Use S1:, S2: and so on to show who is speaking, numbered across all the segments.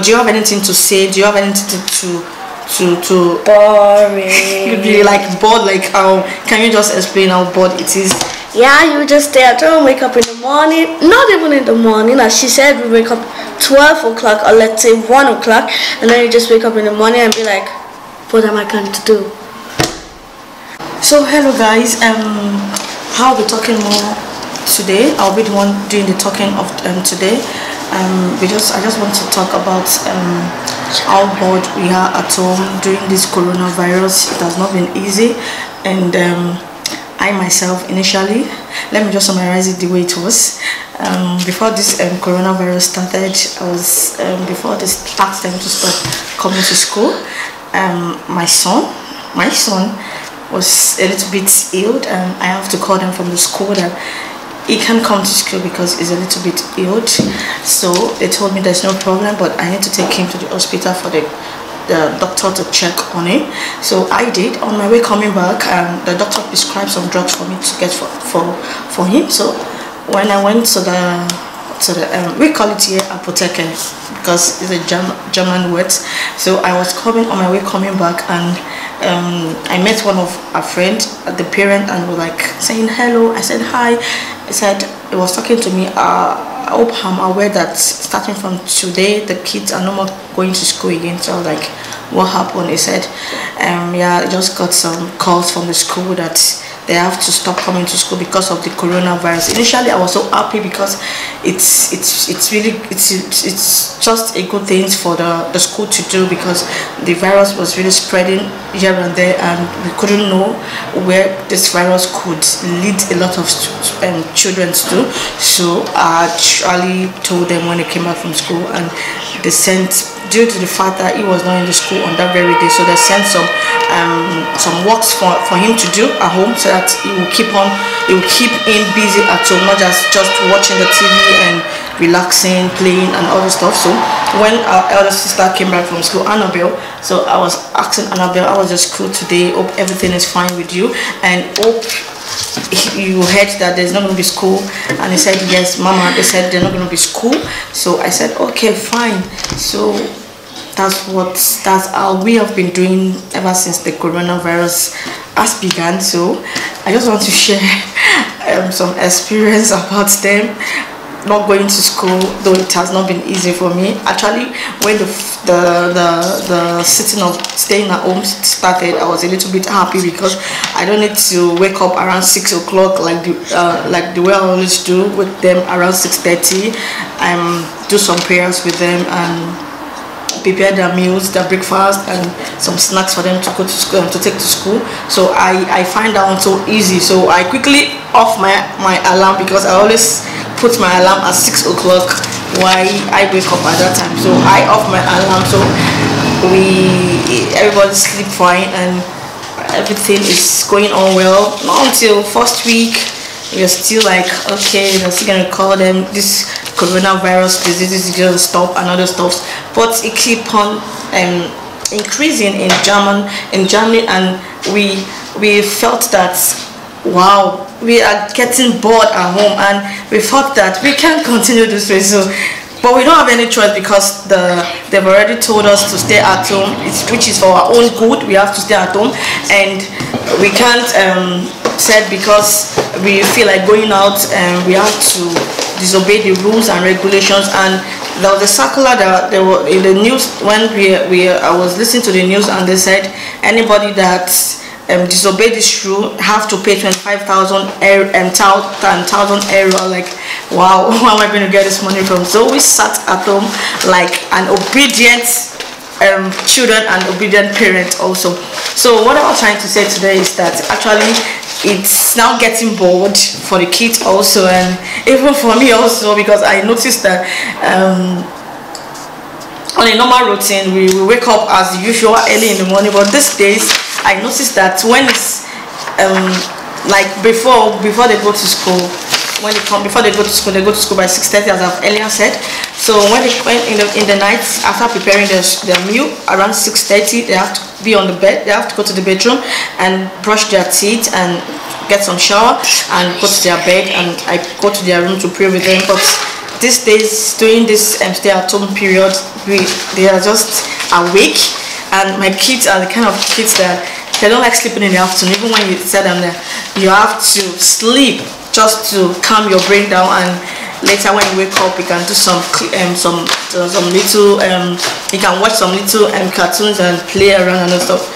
S1: do you have anything to say? Do you have anything to
S2: boring?
S1: You'd be like bored, like how can you just explain how bored it is?
S2: Yeah, you just stay at home, wake up in the morning, not even in the morning, as she said, we wake up 12 o'clock or let's say 1 o'clock, and then you just wake up in the morning and be like, what am I going to do?
S1: So hello guys, I'll be talking more today. I'll be the one doing the talking of today. I just want to talk about how bored we are at home during this coronavirus. It has not been easy, and I myself initially, let me just summarize it the way it was. Before this coronavirus started, I was before they asked them to stop coming to school. My son was a little bit ill, and I have to call them from the school that he can't come to school because he's a little bit ill. So they told me there's no problem, but I need to take him to the hospital for the doctor to check on him. So I did. On my way coming back, the doctor prescribed some drugs for me to get for him. So when I went to the we call it here apotheke because it's a German word. So I was on my way coming back, and I met one of our friends, the parent, and was like saying hello. I said hi. He was talking to me. I hope I'm aware that starting from today the kids are no more going to school again. So I was like, what happened? He said, yeah, I just got some calls from the school that they have to stop coming to school because of the coronavirus. Initially I was so happy because it's just a good thing for the school to do, because the virus was really spreading here and there, and we couldn't know where this virus could lead a lot of children to. So I actually told them when they came back from school, and they sent, due to the fact that he was not in the school on that very day, so they sent some works for him to do at home, so that it will keep him busy at home, not just watching the TV and relaxing, playing and all this stuff. So when our elder sister came back from school, Annabelle, so I was asking Annabelle, how was your school today? Hope everything is fine with you, and hope you heard that there's not going to be school. And he said yes, Mama, they said they're not going to be school. So I said okay, fine. So that's how we have been doing ever since the coronavirus has begun. So I just want to share some experience about them not going to school, though it has not been easy for me. Actually, when the sitting of staying at home started, I was a little bit happy because I don't need to wake up around 6 o'clock like the way I always do with them around 6:30. Do some prayers with them and prepare their meals, their breakfast, and some snacks for them to go to school, to take to school. So I find that one so easy. So I quickly off my alarm, because I always put my alarm at 6 o'clock while I wake up at that time. So I off my alarm, so everybody sleep fine and everything is going on well. Not until first week you're still like, okay, you're still gonna call them, this coronavirus disease is gonna stop and other stuff, but it keep on increasing in Germany, and we felt that, wow, we are getting bored at home, and we thought that we can't continue this way. So but we don't have any choice, because they've already told us to stay at home, which is for our own good. We have to stay at home, and we can't said because we feel like going out, and we have to disobey the rules and regulations. And there was a circular that they were in the news when I was listening to the news, and they said anybody that disobey this rule have to pay 25,000 euro. Like, wow, where am I going to get this money from? So we sat at home like an obedient children and obedient parent also. So what I was trying to say today is that actually it's now getting bored for the kids also, and even for me also, because I noticed that on a normal routine we wake up as usual early in the morning, but these days I noticed that when it's like before they go to school, before they go to school by 6:30, as I've earlier said. So when in the night, after preparing their meal around 6:30, they have to be on the bed. They have to go to the bedroom and brush their teeth and get some shower and go to their bed, and I go to their room to pray with them. But these days during this stay-at-home period, they are just awake, and my kids are the kind of kids that they don't like sleeping in the afternoon. Even when you tell them that you have to sleep just to calm your brain down, and later when you wake up you can do some little you can watch some little cartoons and play around and stuff.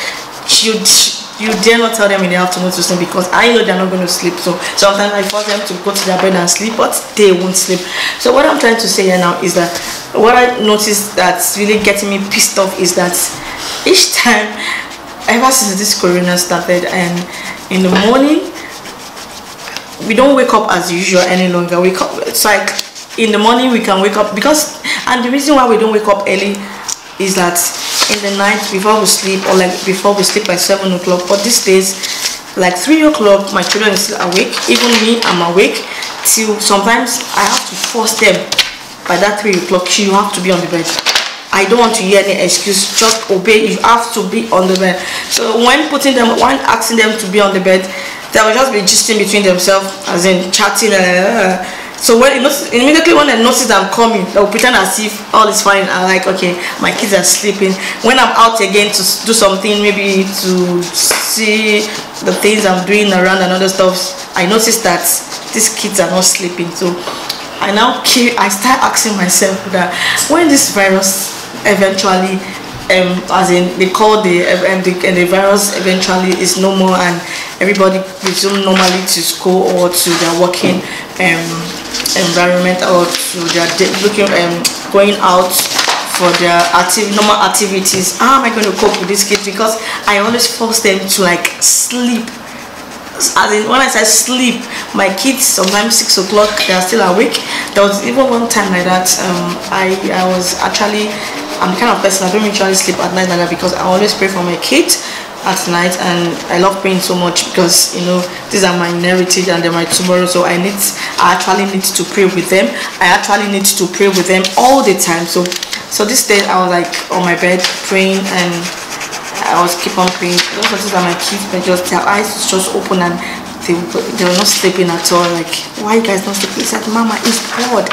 S1: You dare not tell them in the afternoon to sleep, because I know they're not going to sleep. So sometimes I force them to go to their bed and sleep, but they won't sleep. So what I'm trying to say here now is that what I noticed that's really getting me pissed off is that each time, ever since this corona started, and in the morning we don't wake up as usual any longer. It's like in the morning we can wake up, and the reason why we don't wake up early is that in the night before we sleep, or like before we sleep by 7 o'clock, but these days like 3 o'clock my children is still awake. Even me, I'm awake till sometimes I have to force them. By that 3 o'clock you have to be on the bed. I don't want to hear any excuse, just obey. You have to be on the bed. So when asking them to be on the bed, they will just be gisting between themselves, as in chatting. So immediately when they notice I'm coming, they'll pretend as if all is fine. I'm like, okay, my kids are sleeping. When I'm out again to do something, maybe to see the things I'm doing around and other stuff, I notice that these kids are not sleeping. So I start asking myself that when this virus eventually, as in they call the virus eventually is no more, and everybody resume normally to school or to their working environment, or to their going out for their normal activities, how am I going to cope with these kids? Because I always force them to like sleep. As in, when I say sleep, my kids sometimes 6 o'clock they are still awake. There was even one time like that. I'm the kind of person I don't usually sleep at night like that, because I always pray for my kids at night, and I love praying so much because these are my heritage and they're my tomorrow. So I actually need to pray with them. I actually need to pray with them all the time. So this day I was like on my bed praying, and I was keep on praying. Those notice that my kids, their eyes just open, and they were not sleeping at all. Like, why you guys not sleeping? He said, Mama, it's bored.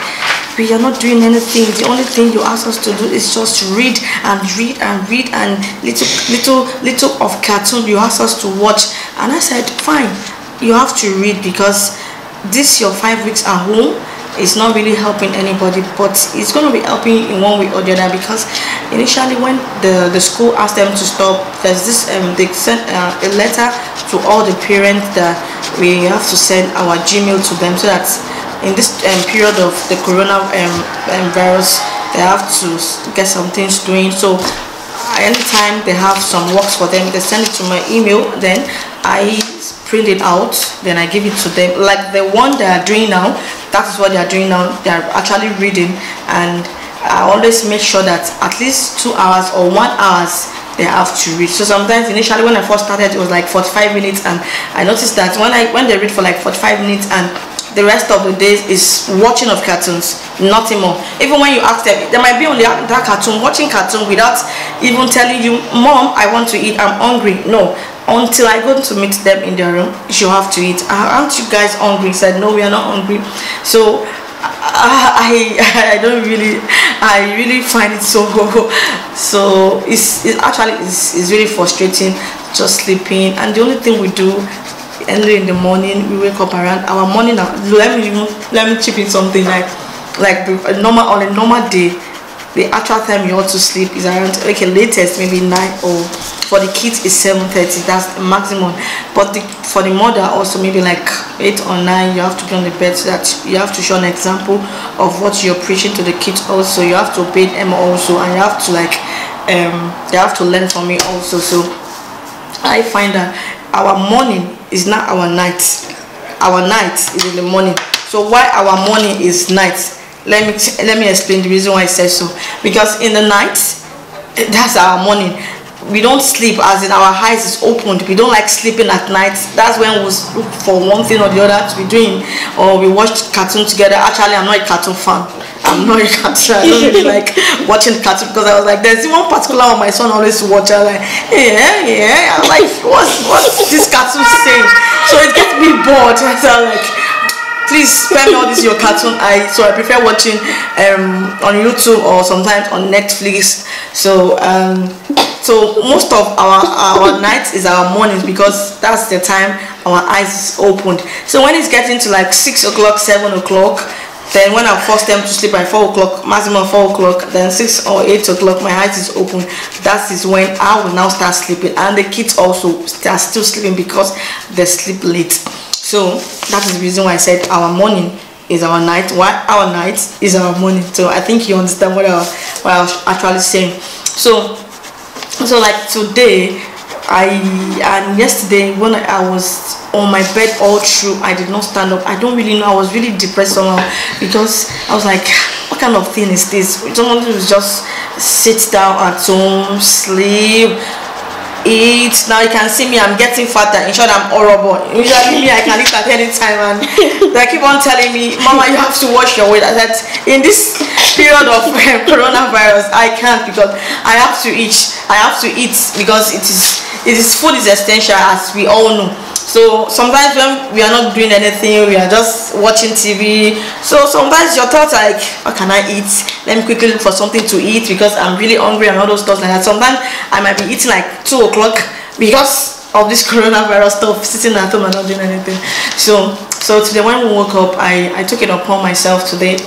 S1: We are not doing anything. The only thing you ask us to do is just read and read and read, and little of cartoon you ask us to watch. And I said, fine, you have to read, because this your 5 weeks at home is not really helping anybody, but it's going to be helping in one way or the other. Because initially when the school asked them to stop, there's this they sent a letter to all the parents that we have to send our Gmail to them, so that in this period of the corona virus, they have to get some things doing. So anytime they have some works for them, they send it to my email, then I print it out, then I give it to them. Like the one they are doing now, that is what they are doing now. They are actually reading, and I always make sure that at least 2 hours or 1 hour they have to read. So sometimes initially when I first started, it was like 45 minutes, and I noticed that when they read for like 45 minutes and the rest of the days is watching of cartoons, nothing more. Even when you ask them, they might be on that cartoon, watching cartoon without even telling you, Mom, I want to eat, I'm hungry. No, until I go to meet them in their room, you have to eat. Aren't you guys hungry? He said, no, we are not hungry. So I really find it so it's actually really frustrating just sleeping. And the only thing we do early in the morning, we wake up around our morning. Let me chip in something like on a normal day, the actual time you ought to sleep is around, okay, latest maybe 9, or for the kids is 7:30. That's the maximum. But for the mother also maybe like 8 or 9. You have to be on the bed, so that you have to show an example of what you're preaching to the kids. Also, you have to obey them also, and you have to they have to learn from me also. So I find that our morning is not our night. Our night is in the morning. So why our morning is night? Let me explain the reason why I said so. Because in the night, that's our morning. We don't sleep, as in our eyes is opened. We don't like sleeping at night. That's when we look for one thing or the other to be doing, or we watch cartoon together. Actually, I'm not a cartoon fan. I'm not a cartoon. I don't really like watching cartoon, because I was like, there's one particular one my son always watch. I was like, yeah. I'm like, what's this cartoon saying? So it gets me bored. So I was like, please spare me all this your cartoon eye. So I prefer watching on YouTube or sometimes on Netflix. So so most of our nights is our mornings, because that's the time our eyes is opened. So when it's getting to like 6 o'clock, 7 o'clock, then when I force them to sleep by 4 o'clock, maximum 4 o'clock, then 6 or 8 o'clock, my eyes is open. That is when I will now start sleeping, and the kids also are still sleeping because they sleep late. So that is the reason why I said our morning is our night, why our night is our morning. So I think you understand what I was actually saying. So like today, and yesterday when I was on my bed all through, I did not stand up. I don't really know, I was really depressed somehow, because I was like, what kind of thing is this? Someone who just sit down at home, sleep, eat. Now you can see me, I'm getting fatter. In short, I'm horrible. Usually me, I can eat at any time, and they keep on telling me, Mama, you have to watch your weight. I said, in this period of coronavirus, I can't, because I have to eat. I have to eat, because food is essential, as we all know. So sometimes when we are not doing anything, we are just watching TV. So sometimes your thoughts are like, what can I eat? Let me quickly look for something to eat, because I'm really hungry and all those stuff like that. Sometimes I might be eating like 2 o'clock because of this coronavirus stuff, sitting at home and not doing anything. So today when we woke up, I took it upon myself today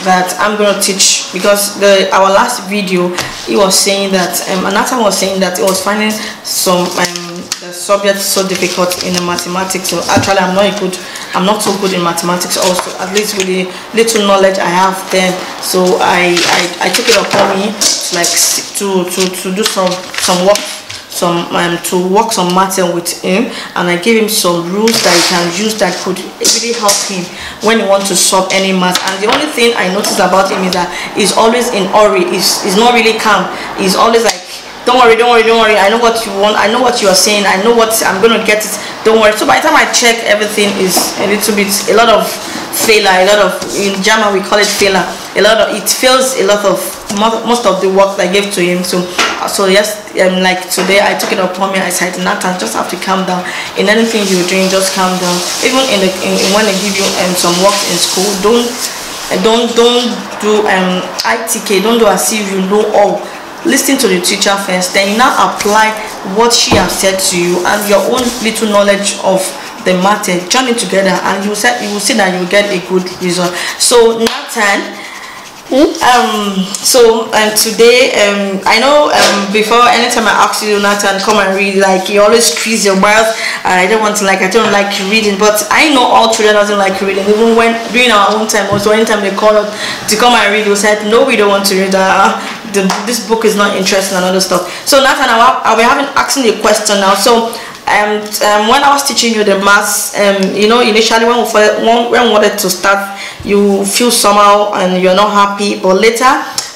S1: that I'm gonna teach, because our last video, he was saying that Anata was saying that it was finding some the subject so difficult in the mathematics. So actually I'm not so good in mathematics also, at least with the little knowledge I have then. So I took it upon me to do some work, to work some matter with him, and I gave him some rules that he can use that could really help him when he wants to solve any math. And the only thing I noticed about him is that he's always in hurry. He's not really calm. He's always like, don't worry, I know what you want, I know what you are saying, I know what I'm gonna get it, don't worry. So by the time I check, everything is a lot of failure, a lot of, in German we call it failure, it fails a lot of most of the work I gave to him. So yes, like today I took it upon me. I said, Nathan, just have to calm down. In anything you're doing, just calm down. Even in when they give you some work in school, don't do ITK, don't do as if you know all. Listen to the teacher first, then you now apply what she has said to you and your own little knowledge of the matter, join it together, and you will see that you will get a good result. So Nathan, today I know before, anytime I ask you, Nathan, come and read, like you always squeeze your mouth, and I don't like reading, but I know all children doesn't like reading. Even when during our own time, also anytime they call us to come and read, we said no, we don't want to read. This book is not interesting and other stuff. So Nathan, I'll be asking you a question now. So when I was teaching you the maths, you know, initially when we wanted to start, you feel somehow and you're not happy, but later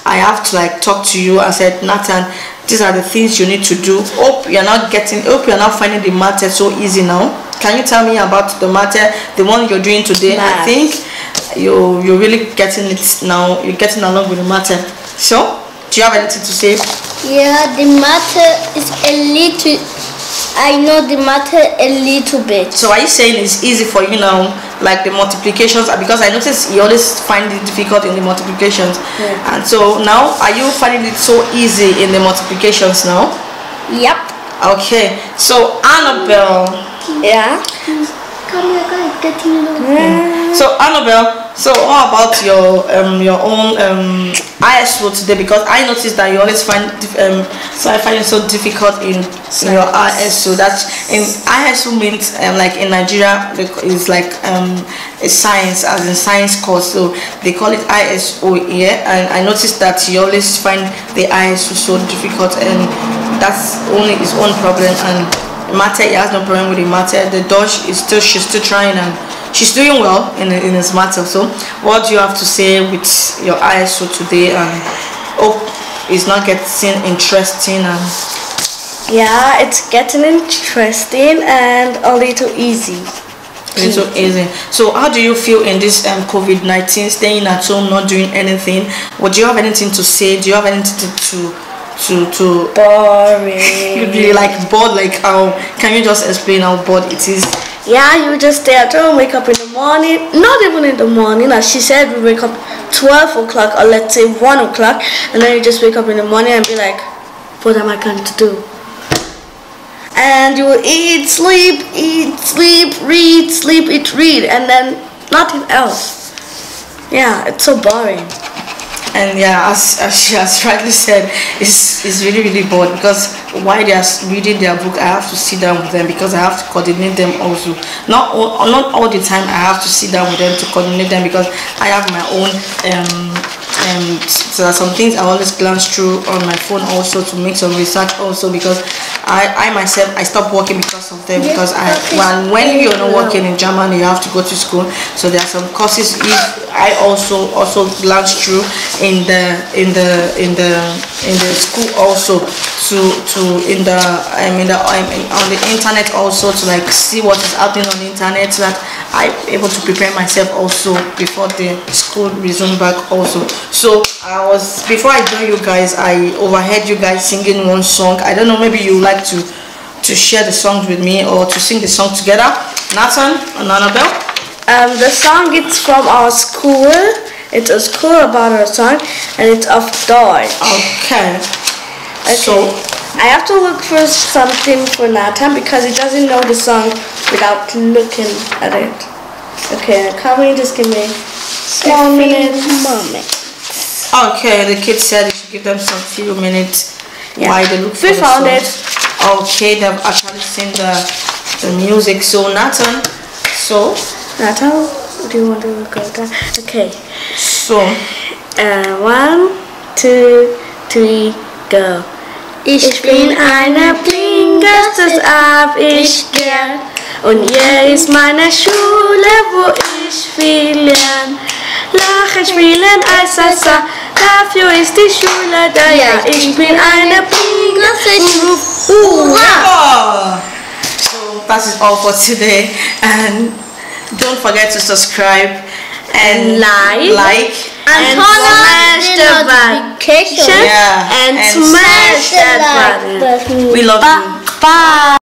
S1: I have to like talk to you and said, Nathan, these are the things you need to do. Hope you're not finding the matter so easy now. Can you tell me about the matter, the one you're doing today? Maths. I think you're really getting it now. You're getting along with the matter. So do you have anything to say?
S2: Yeah, the matter is a little, I know the matter a little bit.
S1: So are you saying it's easy for you now, like the multiplications? Because I noticed you always find it difficult in the multiplications. Yeah. And so now, are you finding it so easy in the multiplications now?
S2: Yep.
S1: Okay, so Annabelle.
S2: Yeah?
S1: Come here, guys, getting low. So Annabelle, so how about your own ISO today? Because I noticed that you always find I find it so difficult in your ISO. That's in ISO means like in Nigeria is like a science, as in science course. So they call it ISO here, and I noticed that you always find the ISO so difficult, and that's only his own problem. And matter, he has no problem with the matter. The Dutch is she's still trying, and she's doing well in his matter. So what do you have to say with your ISO today, and hope it's not getting interesting? And
S2: yeah, it's getting interesting and a little easy.
S1: Little easy. So how do you feel in this COVID-19, staying at home, not doing anything? What do you have anything to say? Do you have anything to
S2: boring?
S1: You'd be like bored, like how can you just explain how bored it is
S2: Yeah, you just stay at home, wake up in the morning. Not even in the morning, as she said, we wake up 12 o'clock or let's say 1 o'clock, and then you just wake up in the morning and be like, what am I going to do? And you will eat, sleep, read, sleep, eat, read, and then nothing else. Yeah, it's so boring.
S1: And yeah, as she has rightly said, it's really bored, because while they are reading their book, I have to sit down with them because I have to coordinate them also. Not all the time I have to sit down with them to coordinate them, because I have my own so there are some things I always glance through on my phone also to make some research also, because I myself, I stopped working because of them, because when you're not working in Germany, you have to go to school. So there are some courses I also glance through in the school also, on the internet also, to like see what is happening on the internet, so that I'm able to prepare myself also before the school resume back also. So before I join you guys, I overheard you guys singing one song. I don't know, maybe you like to share the songs with me or to sing the song together. Nathan and Annabelle?
S2: The song, it's from our school. It's a school about our song, and it's of Deutsch.
S1: Okay. So
S2: I have to look for something for Nathan because he doesn't know the song without looking at it. Okay, can we just give me a moment?
S1: Okay, the kids said you should give them some few minutes while they look for
S2: we
S1: the
S2: found
S1: song.
S2: it.
S1: Okay, they've actually seen the music. So Nathan,
S2: do you want to go there? Okay.
S1: So
S2: 1, 2, 3, go. Ich bin eine Blinkerstes hab ich gern, und hier ist meine Schule, wo ich viel lern. Lachen, spielen, Eiswasser, dafür ist die Schule da. Ja, ich bin eine Blinkerstes, hurra!
S1: So that is all for today, and don't forget to subscribe and like
S2: and smash the notification and smash that button.
S1: We love you.
S2: Bye.